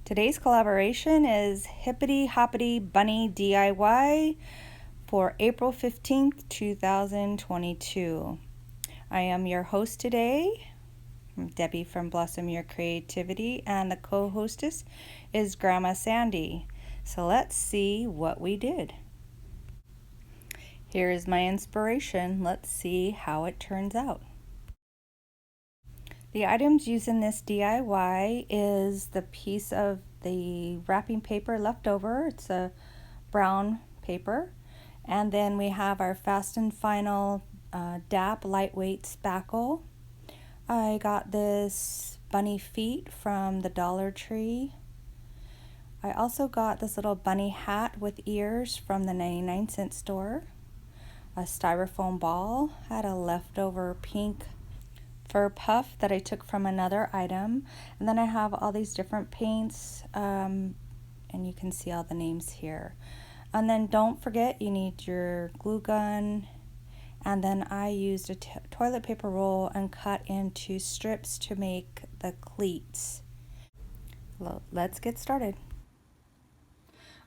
Today's collaboration is Hippity Hoppity Bunny DIY for April 15th, 2022. I am your host today. I'm Debbie from Blossom Your Creativity, and the co-hostess is Grandma Sandy. So let's see what we did. Here is my inspiration. Let's see how it turns out. The items used in this DIY is the piece of the wrapping paper left over. It's a brown paper. And then we have our Fast and Final DAP lightweight spackle. I got this bunny feet from the Dollar Tree. I also got this little bunny hat with ears from the 99-cent store. A styrofoam ball, had a leftover pink fur puff that I took from another item, and then I have all these different paints, and you can see all the names here. And then don't forget, you need your glue gun, and then I used a toilet paper roll and cut into strips to make the cleats. Let's get started.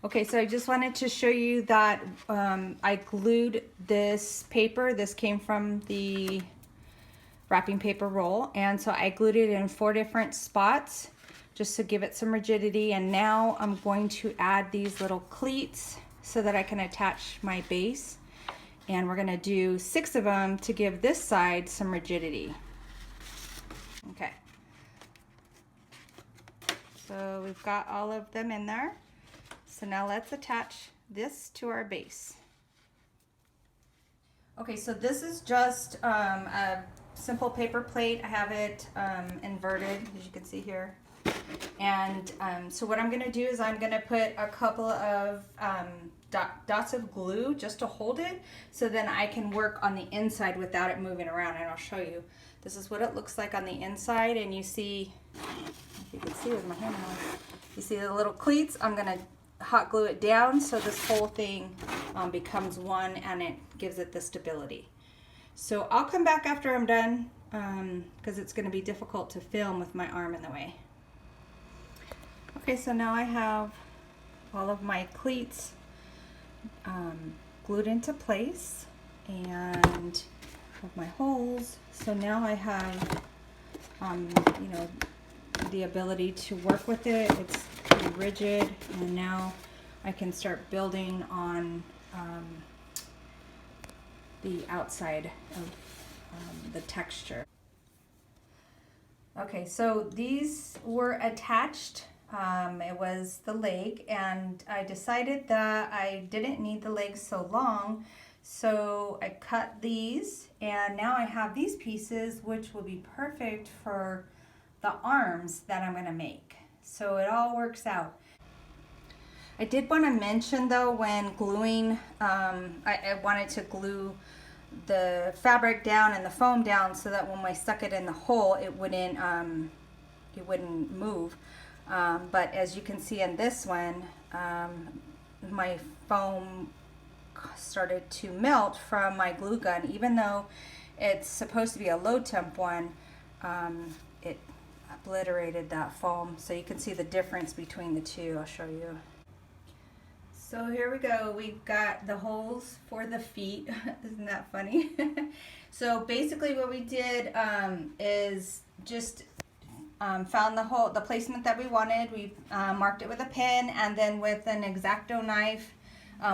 Okay, so I just wanted to show you that I glued this paper. This came from the wrapping paper roll, and so I glued it in 4 different spots just to give it some rigidity. And now I'm going to add these little cleats so that I can attach my base, and we're going to do 6 of them to give this side some rigidity. Okay, so we've got all of them in there. So now let's attach this to our base. Okay, so this is just a simple paper plate. I have it inverted, as you can see here. And so what I'm gonna do is I'm gonna put a couple of dots of glue just to hold it, so then I can work on the inside without it moving around, and I'll show you. This is what it looks like on the inside, and you see, if you can see with my hand on, you see the little cleats. I'm gonna hot glue it down so this whole thing becomes one, and it gives it the stability. So I'll come back after I'm done because it's going to be difficult to film with my arm in the way. Okay, so now I have all of my cleats glued into place and have my holes. So now I have you know, the ability to work with it. It's pretty rigid, and now I can start building on the outside of the texture. Okay, so these were attached. It was the leg, and I decided that I didn't need the legs so long, so I cut these, and now I have these pieces which will be perfect for the arms that I'm going to make. So it all works out. I did want to mention though, when gluing, I wanted to glue the fabric down and the foam down so that when I stuck it in the hole, it wouldn't move. But as you can see in this one, my foam started to melt from my glue gun. Even though it's supposed to be a low temp one, it obliterated that foam. So you can see the difference between the two. I'll show you. So here we go. We've got the holes for the feet. Isn't that funny? So basically what we did is just found the placement that we wanted. We marked it with a pin, and then with an X-Acto knife,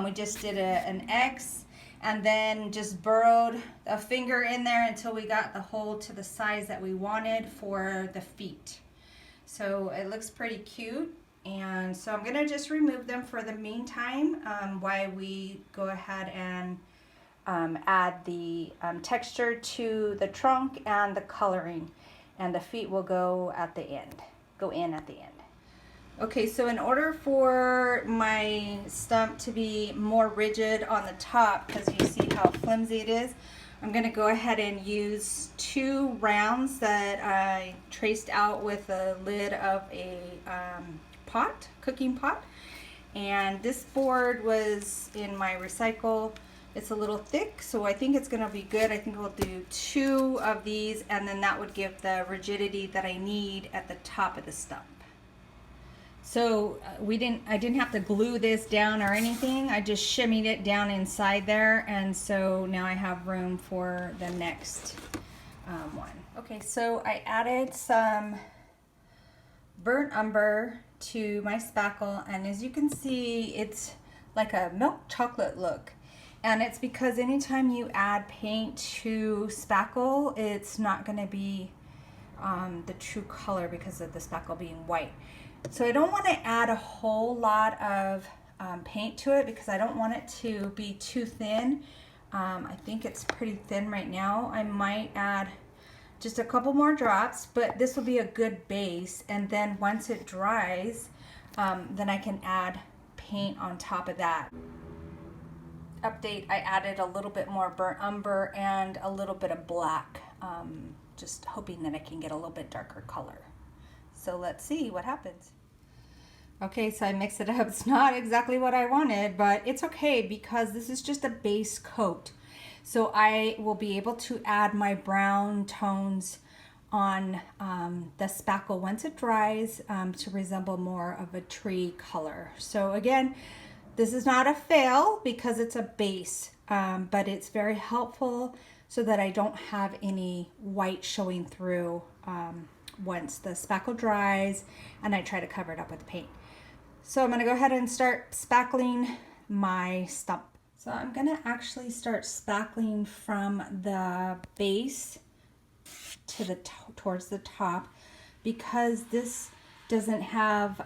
we just did an X, and then just burrowed a finger in there until we got the hole to the size that we wanted for the feet. So it looks pretty cute. And so I'm gonna just remove them for the meantime while we go ahead and add the texture to the trunk and the coloring, and the feet will go at the end, Okay, so in order for my stump to be more rigid on the top, because you see how flimsy it is, I'm going to go ahead and use 2 rounds that I traced out with the lid of a cooking pot. And this board was in my recycle. It's a little thick, so I think it's going to be good. I think we'll do 2 of these, and then that would give the rigidity that I need at the top of the stump. So I didn't have to glue this down or anything. I just shimmied it down inside there, and so now I have room for the next one. Okay, so I added some burnt umber to my spackle, and as you can see, it's like a milk chocolate look. And it's because anytime you add paint to spackle, it's not going to be the true color because of the spackle being white. So I don't want to add a whole lot of paint to it because I don't want it to be too thin. I think it's pretty thin right now. I might add just a couple more drops, but this will be a good base. And then once it dries, then I can add paint on top of that. Update, I added a little bit more burnt umber and a little bit of black, just hoping that I can get a little bit darker color. So let's see what happens. Okay, so I mixed it up. It's not exactly what I wanted, but it's okay because this is just a base coat. So I will be able to add my brown tones on the spackle once it dries to resemble more of a tree color. So again, this is not a fail because it's a base, but it's very helpful so that I don't have any white showing through once the spackle dries and I try to cover it up with paint. So I'm going to go ahead and start spackling my stump. So I'm going to actually start spackling from the base to the towards the top because this doesn't have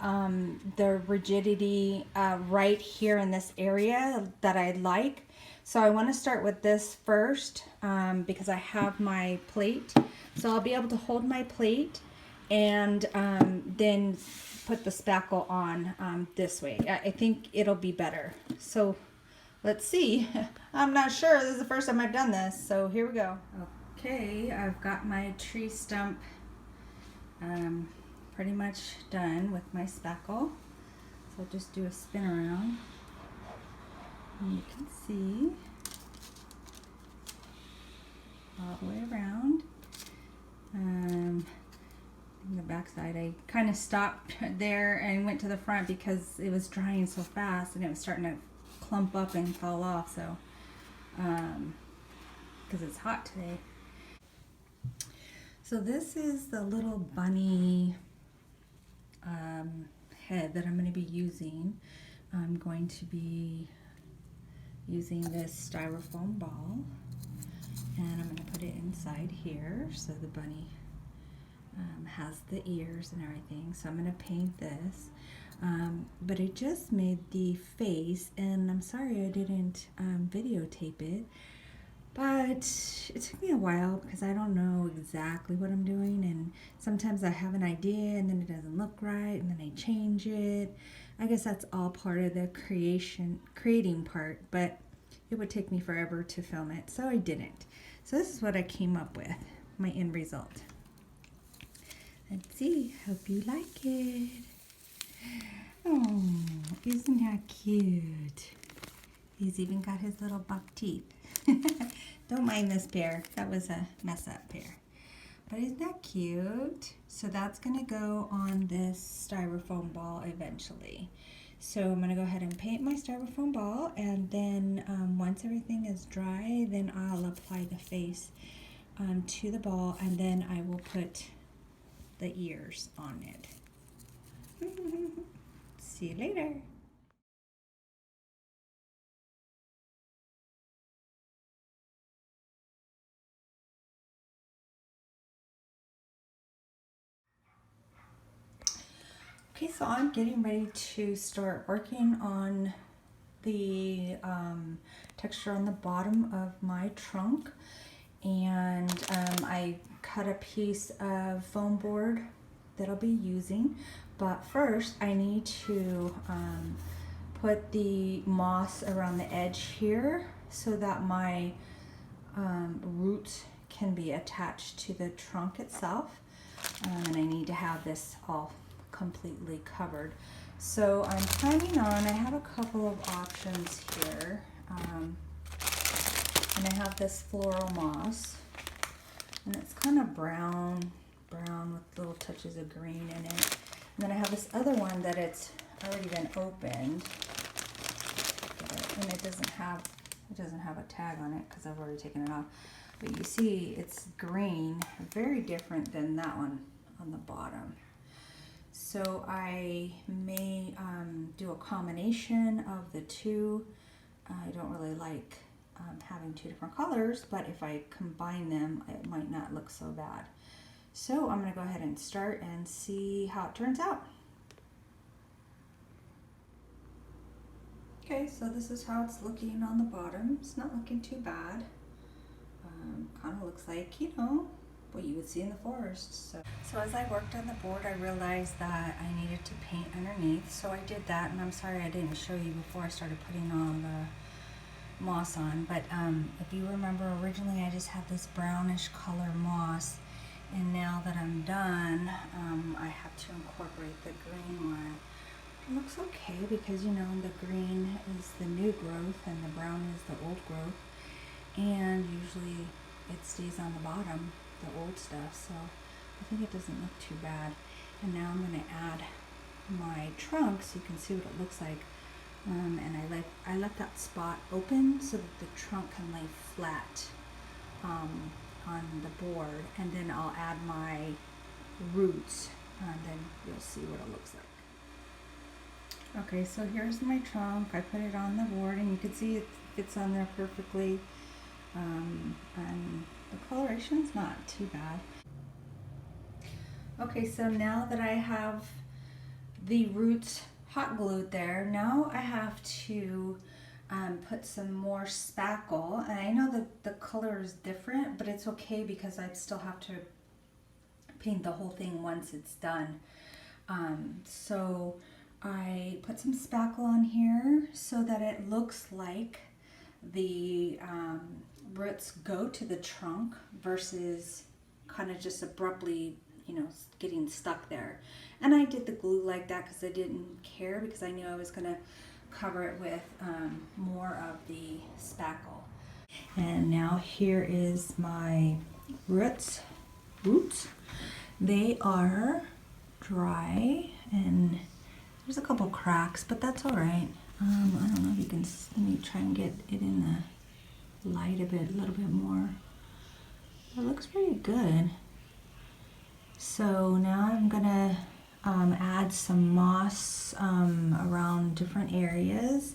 the rigidity right here in this area that I like. So I want to start with this first because I have my plate. So I'll be able to hold my plate and then put the spackle on this way. I think it'll be better. So let's see. I'm not sure. This is the first time I've done this. So here we go. Okay, I've got my tree stump pretty much done with my spackle. So I'll just do a spin around. And you can see all the way around. The back side, I kind of stopped there and went to the front because it was drying so fast and it was starting to clump up and fall off. So, because it's hot today. So this is the little bunny head that I'm going to be using. I'm going to be using this styrofoam ball, and I'm going to put it inside here so the bunny has the ears and everything. So I'm going to paint this, but I just made the face, and I'm sorry I didn't videotape it, but it took me a while because I don't know exactly what I'm doing, and sometimes I have an idea and then it doesn't look right and then I change it. I guess that's all part of the creating part, but it would take me forever to film it, so I didn't. So this is what I came up with, my end result. Let's see, hope you like it. Oh, isn't that cute? He's even got his little buck teeth. Don't mind this pear, that was a mess up pear. But isn't that cute? So that's gonna go on this styrofoam ball eventually. So I'm gonna go ahead and paint my styrofoam ball, and then once everything is dry, then I'll apply the face to the ball, and then I will put the ears on it. See you later. Okay, so I'm getting ready to start working on the texture on the bottom of my trunk, and I cut a piece of foam board that I'll be using, but first I need to put the moss around the edge here so that my roots can be attached to the trunk itself, and I need to have this all completely covered. So I'm planning on, I have a couple of options here, and I have this floral moss, and it's kind of brown with little touches of green in it. And then I have this other one that it's already been opened, and it doesn't have a tag on it because I've already taken it off. But you see, it's green, very different than that one on the bottom. So I may do a combination of the two. I don't really like having two different colors, but if I combine them, it might not look so bad. So I'm going to go ahead and start and see how it turns out. Okay, so this is how it's looking on the bottom. It's not looking too bad. Kind of looks like, you know, what you would see in the forest. So as I worked on the board, I realized that I needed to paint underneath. So I did that, and I'm sorry I didn't show you before I started putting all the moss on. But if you remember, originally I just had this brownish color moss. And now that I'm done, I have to incorporate the green one. It looks okay because, you know, the green is the new growth and the brown is the old growth. And usually it stays on the bottom, the old stuff, so I think it doesn't look too bad. And now I'm going to add my trunk so you can see what it looks like. And I left that spot open so that the trunk can lay flat on the board, and then I'll add my roots, and then you'll see what it looks like. Okay, so here's my trunk. I put it on the board, and you can see it fits on there perfectly. And the coloration's not too bad. Okay, so now that I have the roots hot glued there, now I have to put some more spackle. And I know that the color is different, but it's okay because I still have to paint the whole thing once it's done. So I put some spackle on here so that it looks like the roots go to the trunk versus kind of just abruptly, you know, getting stuck there. And I did the glue like that because I didn't care, because I knew I was going to cover it with more of the spackle. And now here is my roots. They are dry and there's a couple cracks, but that's all right. I don't know if you can, let me try and get it in the light a little bit more. It looks pretty good. So now I'm gonna add some moss around different areas,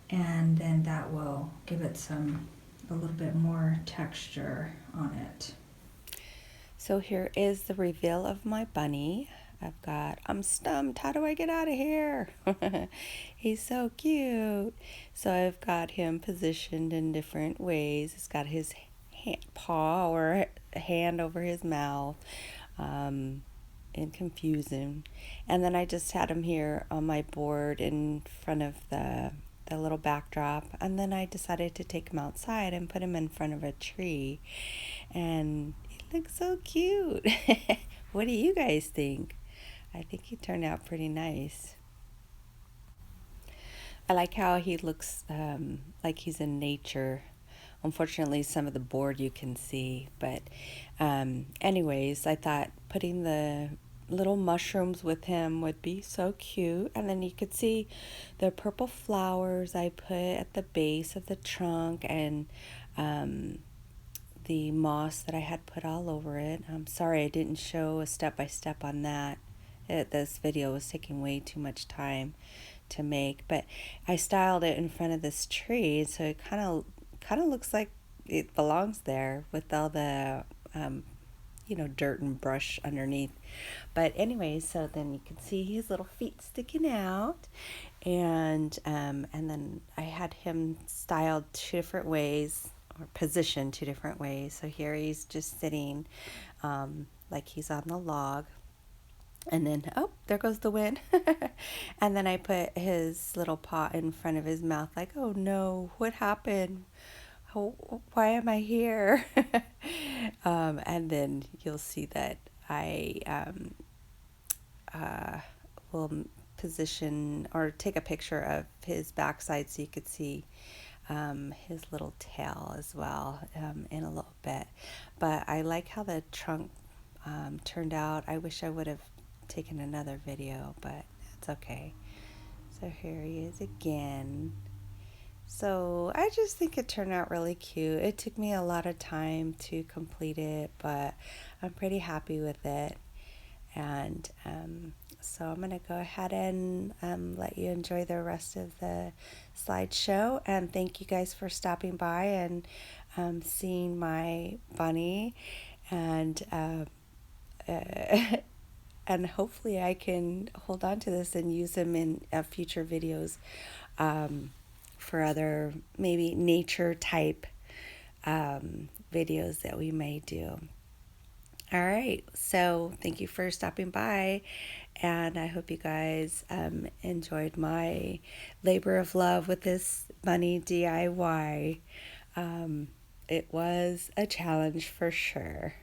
and then that will give it a little bit more texture on it. So here is the reveal of my bunny. I'm stumped. How do I get out of here? He's so cute. So I've got him positioned in different ways. He's got his paw or hand over his mouth, and confusing. And then I just had him here on my board in front of the little backdrop. And then I decided to take him outside and put him in front of a tree. And he looks so cute. What do you guys think? I think he turned out pretty nice. I like how he looks like he's in nature. Unfortunately, some of the board you can see, but anyways, I thought putting the little mushrooms with him would be so cute. And then you could see the purple flowers I put at the base of the trunk, and the moss that I had put all over it. I'm sorry I didn't show a step-by-step on that. This video was taking way too much time to make, but I styled it in front of this tree, so it kind of looks like it belongs there with all the dirt and brush underneath. But anyway, so then you can see his little feet sticking out, and then I had him styled two different ways, or positioned two different ways. So here he's just sitting like he's on the log. And then, oh, there goes the wind. And then I put his little paw in front of his mouth like, oh no, what happened? Why am I here? And then you'll see that I will position or take a picture of his backside so you could see his little tail as well in a little bit. But I like how the trunk turned out. I wish I would have taken another video, but it's okay. So here he is again. So I just think it turned out really cute. It took me a lot of time to complete it, but I'm pretty happy with it. And so I'm going to go ahead and let you enjoy the rest of the slideshow. And thank you guys for stopping by and seeing my bunny. And and hopefully I can hold on to this and use them in future videos for other maybe nature type videos that we may do. All right, so thank you for stopping by, and I hope you guys enjoyed my labor of love with this bunny DIY. It was a challenge for sure.